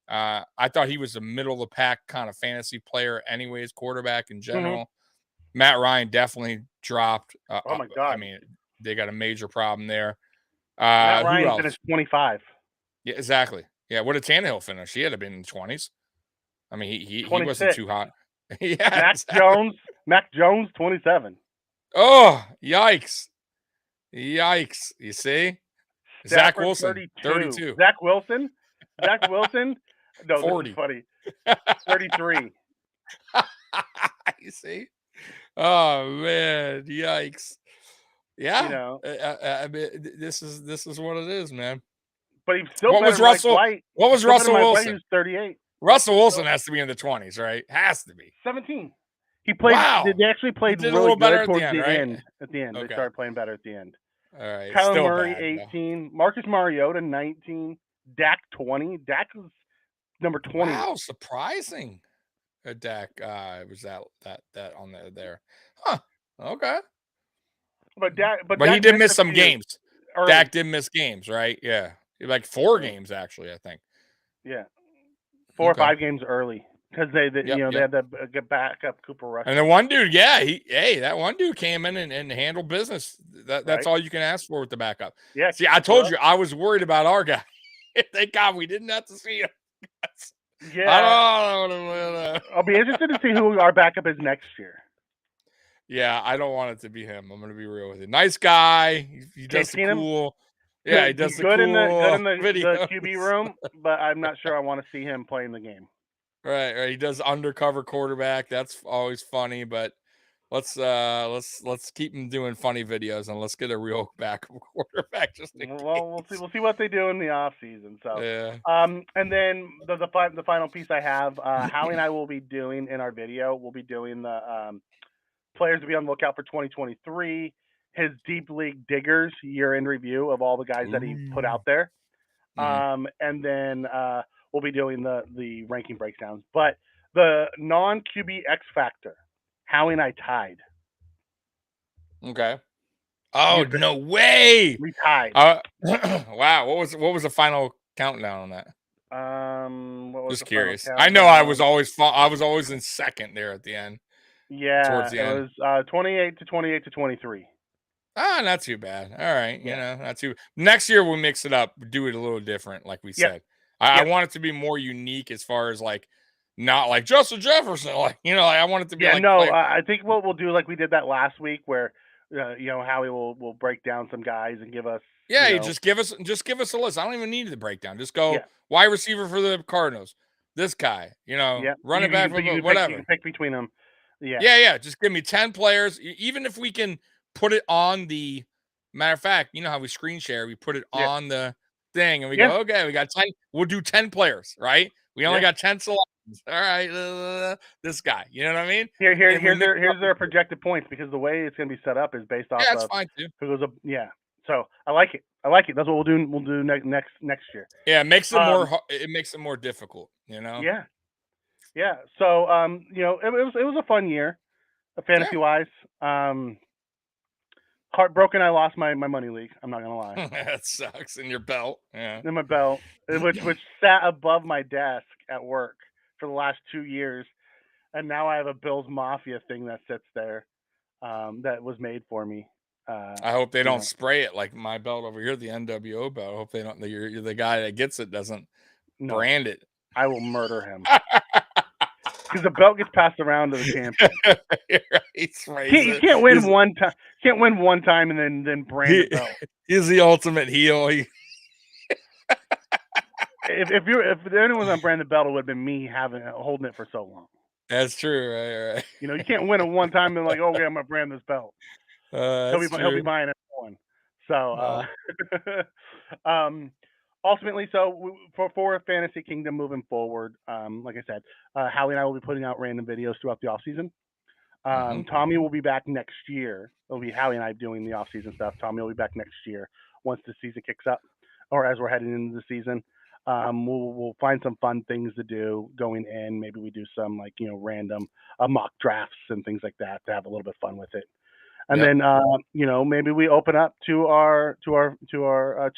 Speaker 2: I thought he was a middle of the pack kind of fantasy player, anyways, quarterback in general. Matt Ryan definitely dropped.
Speaker 1: Oh my
Speaker 2: I
Speaker 1: God.
Speaker 2: mean, they got a major problem there.
Speaker 1: Matt
Speaker 2: Who
Speaker 1: Ryan
Speaker 2: else?
Speaker 1: finished 25.
Speaker 2: Yeah, exactly. Yeah, what did Tannehill finish? He had to been in the 20s. I mean, he wasn't
Speaker 1: 26.
Speaker 2: too hot. Yeah.
Speaker 1: Mac Jones, 27.
Speaker 2: Oh, yikes. Yikes. You see? Zach
Speaker 1: Stafford,
Speaker 2: Wilson, 32.
Speaker 1: Zach Wilson? No,
Speaker 2: 40.
Speaker 1: this is funny. 33.
Speaker 2: You see? Oh man, yikes. Yeah.
Speaker 1: You know,
Speaker 2: I mean, this is what it is, man.
Speaker 1: but he's still
Speaker 2: What
Speaker 1: better
Speaker 2: was
Speaker 1: than Mike
Speaker 2: Russell?
Speaker 1: White.
Speaker 2: What was
Speaker 1: Still better
Speaker 2: Russell
Speaker 1: than Mike White,
Speaker 2: Wilson?
Speaker 1: who's 38.
Speaker 2: Russell Wilson has to be in the 20s, right? Has to be.
Speaker 1: 17. He played.
Speaker 2: Wow.
Speaker 1: They actually played
Speaker 2: did a
Speaker 1: really
Speaker 2: little better
Speaker 1: good
Speaker 2: at
Speaker 1: towards
Speaker 2: the end,
Speaker 1: the
Speaker 2: right?
Speaker 1: end. At the end,
Speaker 2: Okay.
Speaker 1: they started playing better at the end.
Speaker 2: All right.
Speaker 1: Kyler
Speaker 2: Still
Speaker 1: Murray,
Speaker 2: bad,
Speaker 1: 18. Marcus Mariota, 19. Dak, 20. Dak was number 20.
Speaker 2: Wow, surprising. Dak was that on there. Huh. Okay.
Speaker 1: But Dak
Speaker 2: he did
Speaker 1: missed
Speaker 2: miss
Speaker 1: a
Speaker 2: some
Speaker 1: few
Speaker 2: games.
Speaker 1: early.
Speaker 2: Dak did miss games, right? Yeah. Like 4 games actually, I think.
Speaker 1: Yeah. 4 or 5 games early. Because they had to get back up Cooper Rush.
Speaker 2: And the one dude, yeah, that one dude came in and handled business. That's
Speaker 1: Right.
Speaker 2: all you can ask for with the backup.
Speaker 1: Yeah.
Speaker 2: See, I told you I was worried about our guy. Thank God we didn't have to see him.
Speaker 1: Yeah.
Speaker 2: I don't know.
Speaker 1: I'll be interested to see who our backup is next year.
Speaker 2: Yeah, I don't want it to be him. I'm going to be real with you. Nice guy. He does the cool. Yeah, he does the cool
Speaker 1: good in the
Speaker 2: videos.
Speaker 1: QB room, but I'm not sure I want to see him playing the game.
Speaker 2: Right. He does undercover quarterback. That's always funny, but let's keep him doing funny videos and let's get a real backup quarterback.
Speaker 1: We'll see what they do in the off season. So
Speaker 2: yeah.
Speaker 1: And then the final piece I have, Howie and I will be doing in our video. We'll be doing the players to be on the lookout for 2023. His deep league diggers year-end review of all the guys that he put out there. And then we'll be doing the ranking breakdowns. But the non-QB X factor, Howie and I tied.
Speaker 2: Okay. Oh, no way.
Speaker 1: We tied.
Speaker 2: Wow. What was the final countdown on that?
Speaker 1: What was
Speaker 2: just curious.
Speaker 1: Final
Speaker 2: I know I was always in second there at the end.
Speaker 1: Yeah.
Speaker 2: Towards the end.
Speaker 1: It was 28 to 23.
Speaker 2: Ah, not too bad. All right. Yeah. Not too. Next year we'll mix it up, do it a little different, like we said. I want it to be more unique as far as like not like Justin Jefferson, like I want it to be like.
Speaker 1: No, I think what we'll do, like we did that last week, where Howie will break down some guys and give us.
Speaker 2: Yeah, just give us a list. I don't even need the breakdown. Just go wide receiver for the Cardinals. This guy, running back for whatever.
Speaker 1: You can pick between them.
Speaker 2: Yeah. Just give me 10 players, even if we can put it on the. Matter of fact, you know how we screen share, we put it on the thing, and we go, okay, we got 10. We'll do 10 players, right? We only got 10 selections. All right, this guy. You know what I mean?
Speaker 1: Here's their projected points, because the way it's going to be set up is based off.
Speaker 2: Yeah, that's fine too.
Speaker 1: Who goes up? Yeah. So I like it. That's what we'll do. We'll do next year.
Speaker 2: Yeah, it makes it more. It makes it more difficult.
Speaker 1: Yeah. So it was a fun year, fantasy wise. Heartbroken, I lost my money league. I'm not gonna lie.
Speaker 2: That sucks. In your belt, yeah.
Speaker 1: In my belt, which sat above my desk at work for the last 2 years, and now I have a Bills Mafia thing that sits there, that was made for me.
Speaker 2: I hope they don't spray it like my belt over here, the NWO belt. I hope they don't. You're the guy that gets it doesn't brand it.
Speaker 1: I will murder him. because the belt gets passed around to the champion.
Speaker 2: Right.
Speaker 1: You can't win one time. Can't win one time and then brand the belt.
Speaker 2: He's the ultimate heel.
Speaker 1: If anyone was on brand the belt, it would have been me holding it for so long.
Speaker 2: That's true. Right.
Speaker 1: You know, you can't win it one time and like, okay, I'm gonna brand this belt. He'll be buying one. So, ultimately, for Fantasy Kingdom moving forward, like I said, Howie and I will be putting out random videos throughout the off season. Tommy will be back next year. It'll be Howie and I doing the off season stuff. Tommy will be back next year once the season kicks up, or as we're heading into the season. We'll find some fun things to do going in. Maybe we do some random mock drafts and things like that to have a little bit of fun with it. And then maybe we open up to our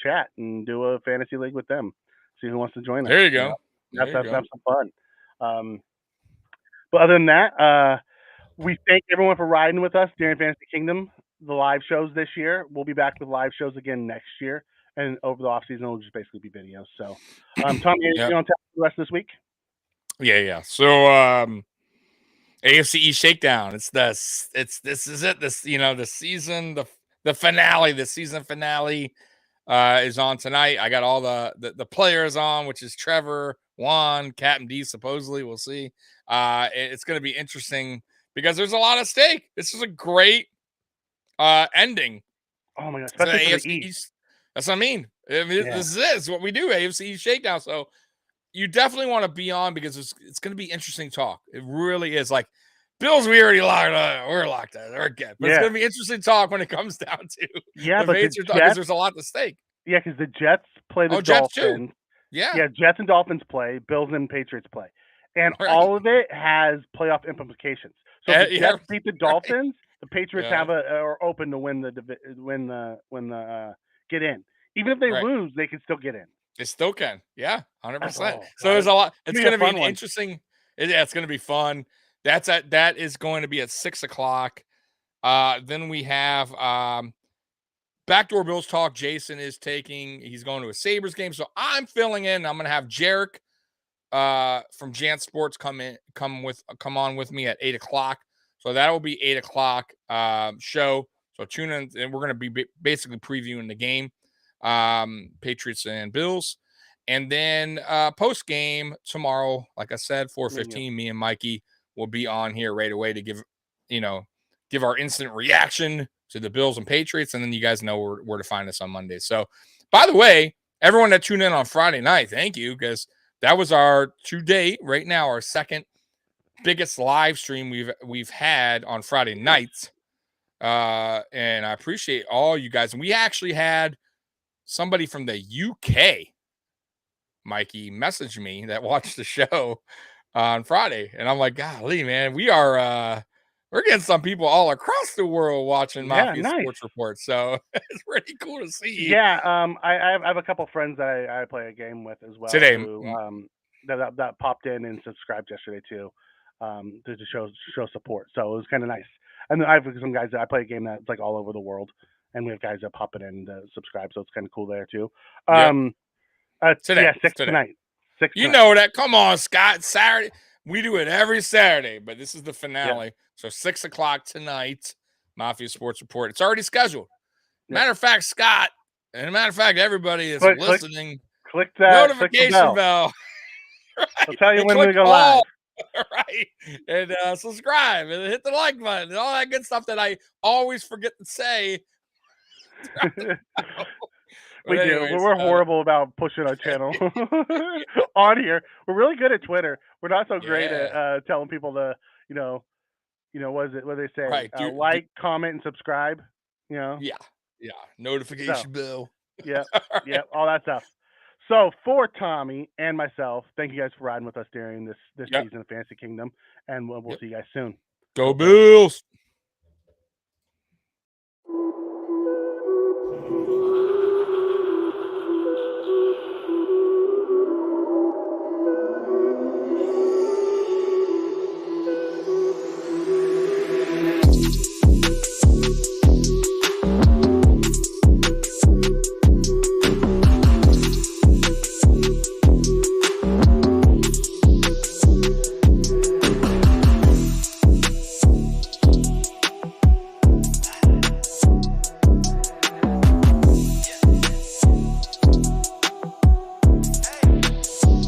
Speaker 1: chat and do a fantasy league with them. See who wants to join us.
Speaker 2: There you go.
Speaker 1: Have some fun. But other than that, we thank everyone for riding with us during Fantasy Kingdom, the live shows this year. We'll be back with live shows again next year. And over the off season, it'll just basically be videos. So, Tommy, anything on tap for the rest of this week?
Speaker 2: Yeah. So, AFC East Shakedown. This is it. The season, the finale, the season finale is on tonight. I got all the players on, which is Trevor, Juan, Captain D. Supposedly, we'll see. It's going to be interesting because there's a lot at stake. This is a great ending.
Speaker 1: Oh my God, especially for the
Speaker 2: East. That's what I mean. This is what we do, AFC East Shakedown. So you definitely want to be on because it's going to be interesting talk. It really is. Like Bills, we already locked out. We're locked out. We're good. But it's going to be interesting talk when it comes down to
Speaker 1: the
Speaker 2: Jets, because there's a lot at stake.
Speaker 1: Yeah, because the Jets play the Dolphins.
Speaker 2: Jets too. Yeah,
Speaker 1: Jets and Dolphins play. Bills and Patriots play. And all of it has playoff implications. So if the Jets beat the Dolphins, the Patriots are open to win the get in. Even if they lose, they can still get in.
Speaker 2: They still can. Yeah, 100%. So there's a lot. It's going to be an interesting. It's going to be fun. That is going to be at 6:00. Then we have Backdoor Bills talk. Jason is he's going to a Sabres game. So I'm filling in. I'm going to have Jarek from Jant Sports come on with me at 8:00. So that will be 8:00 show. So tune in, and we're going to be basically previewing the game, Patriots and Bills, and then post game tomorrow. Like I said, 4:15. Me and Mikey will be on here right away to give our instant reaction to the Bills and Patriots, and then you guys know where to find us on Monday. So, by the way, everyone that tuned in on Friday night, thank you, because that was our to date right now our second biggest live stream we've had on Friday nights. And I appreciate all you guys. And we actually had somebody from the UK, Mikey, message me that watched the show on Friday. And I'm like, golly, man, we're getting some people all across the world watching Mafia Sports Report. So it's pretty cool to see.
Speaker 1: Yeah. I have a couple friends that I play a game with as well.
Speaker 2: Today.
Speaker 1: That popped in and subscribed yesterday too, to show support. So it was kind of nice. And I have some guys that I play a game that's like all over the world, and we have guys that pop it in to subscribe. So it's kind of cool there too.
Speaker 2: Today,
Speaker 1: 6 tonight. 6
Speaker 2: you know that. Come on, Scott. Saturday. We do it every Saturday, but this is the finale.
Speaker 1: Yeah.
Speaker 2: So 6:00 tonight, Mafia Sports Report. It's already scheduled. Matter of fact, Scott, and a matter of fact, everybody is listening.
Speaker 1: Click that
Speaker 2: notification bell.
Speaker 1: Right. I'll tell you when we go live.
Speaker 2: Right. And subscribe and hit the like button and all that good stuff that I always forget to say.
Speaker 1: We do. We're horrible about pushing our channel on here. We're really good at Twitter. We're not so great at telling people to, what is it? What do they say?
Speaker 2: Right.
Speaker 1: Like, comment, and subscribe.
Speaker 2: Yeah. Notification bell.
Speaker 1: Yeah. All that stuff. So for Tommy and myself, thank you guys for riding with us during this season of Fantasy Kingdom, and we'll see you guys soon.
Speaker 2: Go Bills!